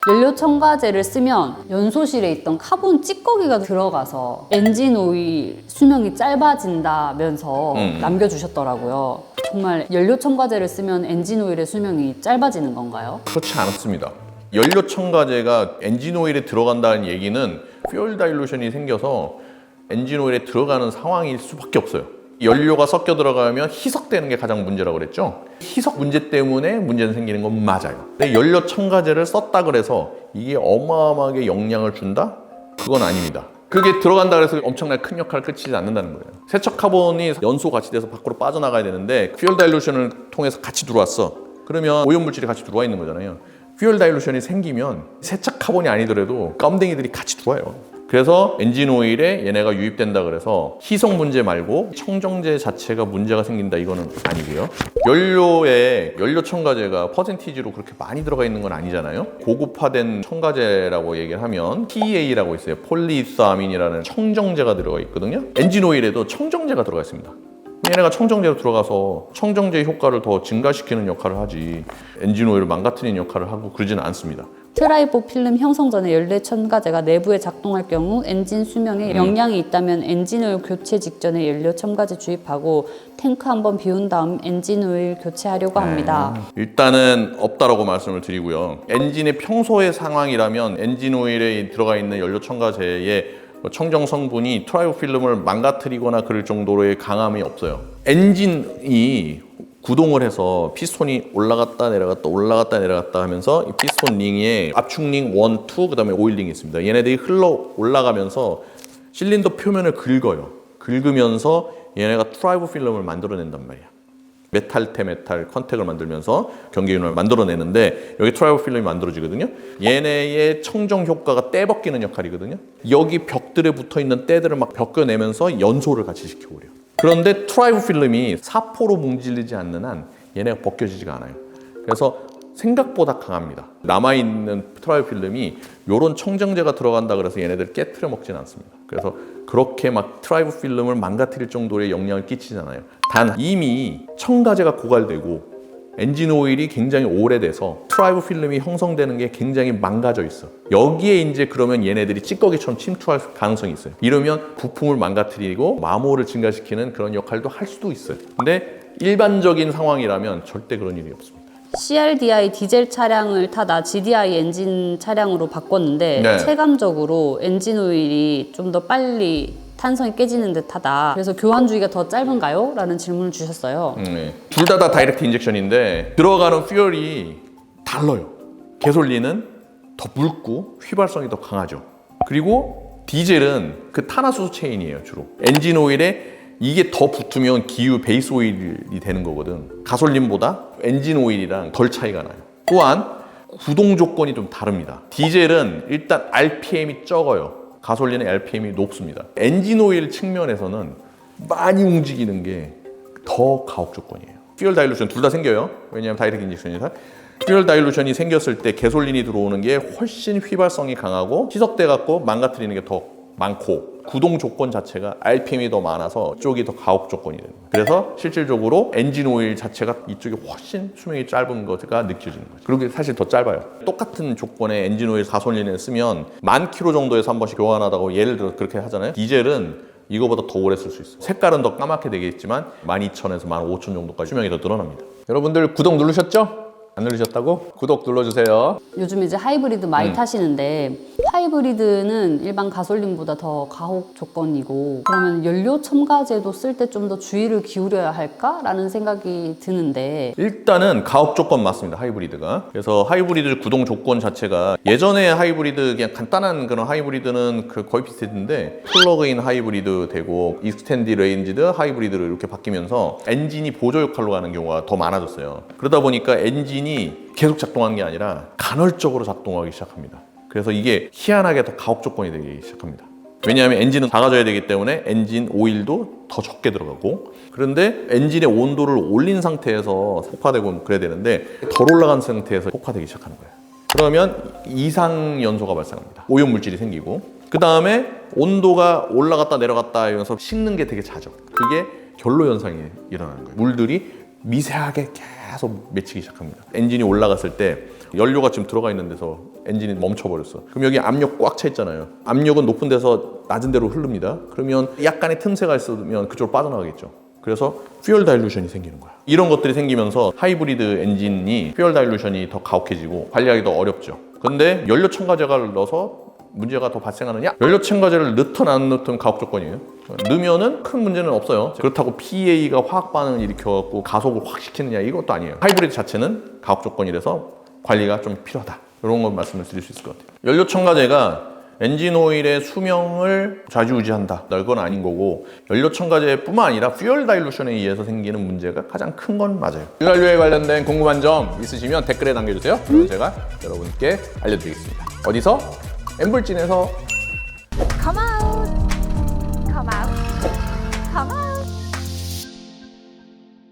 연료 첨가제를 쓰면 연소실에 있던 카본 찌꺼기가 들어가서 엔진 오일 수명이 짧아진다면서 남겨주셨더라고요. 정말 연료 첨가제를 쓰면 엔진 오일의 수명이 짧아지는 건가요? 그렇지 않습니다. 연료 첨가제가 엔진 오일에 들어간다는 얘기는 퓨얼 다일루션이 생겨서 엔진 오일에 들어가는 상황일 수밖에 없어요. 연료가 섞여 들어가면 희석되는 게 가장 문제라고 그랬죠. 희석 문제 때문에 문제는 생기는 건 맞아요. 근데 연료 첨가제를 썼다 그래서 이게 어마어마하게 영향을 준다? 그건 아닙니다. 그게 들어간다 그래서 엄청나게 큰 역할을 끼치지 않는다는 거예요. 세척 카본이 연소 같이 돼서 밖으로 빠져나가야 되는데 퓨얼 다일루션을 통해서 같이 들어왔어. 그러면 오염물질이 같이 들어와 있는 거잖아요. 퓨얼 다일루션이 생기면 세척 카본이 아니더라도 껌댕이들이 같이 들어와요. 그래서 엔진 오일에 얘네가 유입된다 그래서 희석 문제 말고 청정제 자체가 문제가 생긴다 이거는 아니고요. 연료에 연료 첨가제가 퍼센티지로 그렇게 많이 들어가 있는 건 아니잖아요. 고급화된 첨가제라고 얘기를 하면 PEA라고 있어요. 폴리이소아민이라는 청정제가 들어가 있거든요. 엔진 오일에도 청정제가 들어가 있습니다. 얘네가 청정제로 들어가서 청정제 효과를 더 증가시키는 역할을 하지 엔진 오일을 망가뜨리는 역할을 하고 그러지는 않습니다. 트라이보 필름 형성 전에 연료 첨가제가 내부에 작동할 경우 엔진 수명에 영향이 있다면 엔진오일 교체 직전에 연료 첨가제 주입하고 탱크 한번 비운 다음 엔진오일 교체하려고 합니다. 일단은 없다라고 말씀을 드리고요. 엔진의 평소의 상황이라면 엔진 오일에 들어가 있는 연료 첨가제의 청정 성분이 트라이보 필름을 망가뜨리거나 그럴 정도로의 강함이 없어요. 엔진이 구동을 해서 피스톤이 올라갔다 내려갔다 하면서 이 피스톤 링에 압축 링 1, 2 그다음에 오일 링이 있습니다. 얘네들이 흘러 올라가면서 실린더 표면을 긁어요. 긁으면서 얘네가 트라이보 필름을 만들어낸단 말이야. 메탈 대 메탈 컨택을 만들면서 경계윤을 만들어내는데 여기 트라이보 필름이 만들어지거든요. 얘네의 청정 효과가 때 벗기는 역할이거든요. 여기 벽들에 붙어있는 때들을 막 벗겨내면서 연소를 같이 시켜버려요. 그런데 트라이보 필름이 사포로 뭉질리지 않는 한 얘네가 벗겨지지가 않아요. 그래서 생각보다 강합니다. 남아있는 트라이보 필름이 이런 청정제가 들어간다 그래서 얘네들 깨트려 먹지는 않습니다. 그래서 그렇게 막 트라이보 필름을 망가뜨릴 정도의 영향을 끼치잖아요. 단 이미 첨가제가 고갈되고 엔진 오일이 굉장히 오래돼서 트라이보 필름이 형성되는 게 굉장히 망가져 있어. 여기에 이제 그러면 얘네들이 찌꺼기처럼 침투할 가능성이 있어요. 이러면 부품을 망가뜨리고 마모를 증가시키는 그런 역할도 할 수도 있어요. 근데 일반적인 상황이라면 절대 그런 일이 없습니다. CRDI 디젤 차량을 타다 GDI 엔진 차량으로 바꿨는데 네. 체감적으로 엔진 오일이 좀 더 빨리 탄성이 깨지는 듯하다. 그래서 교환 주기가 더 짧은가요? 라는 질문을 주셨어요. 둘 다 다이렉트 인젝션인데 들어가는 퓨얼이 달라요. 가솔린은 더 묽고 휘발성이 더 강하죠. 그리고 디젤은 그 탄화수소 체인이에요. 주로 엔진 오일에 이게 더 붙으면 기유 베이스 오일이 되는 거거든. 가솔린보다 엔진 오일이랑 덜 차이가 나요. 또한 구동 조건이 좀 다릅니다. 디젤은 일단 RPM이 적어요. 가솔린의 RPM이 높습니다. 엔진 오일 측면에서는 많이 움직이는 게 더 가혹 조건이에요. 퓨얼 다일루션 둘 다 생겨요. 왜냐하면 다이렉트 인젝션이라. 퓨얼 다일루션이 생겼을 때 가솔린이 들어오는 게 훨씬 휘발성이 강하고 희석돼 갖고 망가뜨리는 게 더 많고 구동 조건 자체가 RPM이 더 많아서 이쪽이 더 가혹 조건이 되는 거예요. 그래서 실질적으로 엔진 오일 자체가 이쪽이 훨씬 수명이 짧은 것가 느껴지는 거죠. 그리고 사실 더 짧아요. 똑같은 조건의 엔진 오일 가솔린을 쓰면 10,000km 정도에서 한 번씩 교환하다고 예를 들어 그렇게 하잖아요. 디젤은 이거보다 더 오래 쓸 수 있어요. 색깔은 더 까맣게 되겠지만 12,000에서 15,000 정도까지 수명이 더 늘어납니다. 여러분들 구독 누르셨죠? 안 누르셨다고? 구독 눌러주세요. 요즘 이제 하이브리드 많이 타시는데 하이브리드는 일반 가솔린보다 더 가혹 조건이고 그러면 연료 첨가제도 쓸 때 좀 더 주의를 기울여야 할까라는 생각이 드는데 일단은 가혹 조건 맞습니다. 하이브리드가. 그래서 하이브리드 구동 조건 자체가 예전에 하이브리드 그냥 간단한 그런 하이브리드는 거의 비슷했는데 플러그인 하이브리드 되고 익스텐디 레인지드 하이브리드로 이렇게 바뀌면서 엔진이 보조 역할로 가는 경우가 더 많아졌어요. 그러다 보니까 엔진이 계속 작동하는 게 아니라 간헐적으로 작동하기 시작합니다. 그래서 이게 희한하게 더 가혹 조건이 되기 시작합니다. 왜냐하면 엔진은 작아져야 되기 때문에 엔진 오일도 더 적게 들어가고 그런데 엔진의 온도를 올린 상태에서 폭파되고 그래야 되는데 덜 올라간 상태에서 폭파되기 시작하는 거예요. 그러면 이상 연소가 발생합니다. 오염물질이 생기고 그 다음에 온도가 올라갔다 내려갔다 하면서 식는 게 되게 잦아. 그게 결로 현상이 일어나는 거예요. 물들이 미세하게 계속 맺히기 시작합니다. 엔진이 올라갔을 때 연료가 지금 들어가 있는 데서 엔진이 멈춰버렸어. 그럼 여기 압력 꽉 차 있잖아요. 압력은 높은 데서 낮은 데로 흐릅니다. 그러면 약간의 틈새가 있으면 그쪽으로 빠져나가겠죠. 그래서 퓨얼 다일루션이 생기는 거야. 이런 것들이 생기면서 하이브리드 엔진이 퓨얼 다일루션이 더 가혹해지고 관리하기 더 어렵죠. 그런데 연료 첨가제를 넣어서 문제가 더 발생하느냐? 연료 첨가제를 넣든 안 넣든 가혹 조건이에요. 넣으면은 큰 문제는 없어요. 그렇다고 PEA가 화학 반응을 일으켜갖고 가속을 확 시키느냐 이것도 아니에요. 하이브리드 자체는 가혹 조건이라서 관리가 좀 필요하다. 이런 건 말씀을 드릴 수 있을 것 같아요. 연료 첨가제가 엔진 오일의 수명을 좌지우지한다. 이건 아닌 거고 연료 첨가제뿐만 아니라 퓨얼 다일루션에 의해서 생기는 문제가 가장 큰 건 맞아요. 유관료에 관련된 궁금한 점 있으시면 댓글에 남겨주세요. 그럼 제가 여러분께 알려드리겠습니다. 어디서? 엠블진에서 가만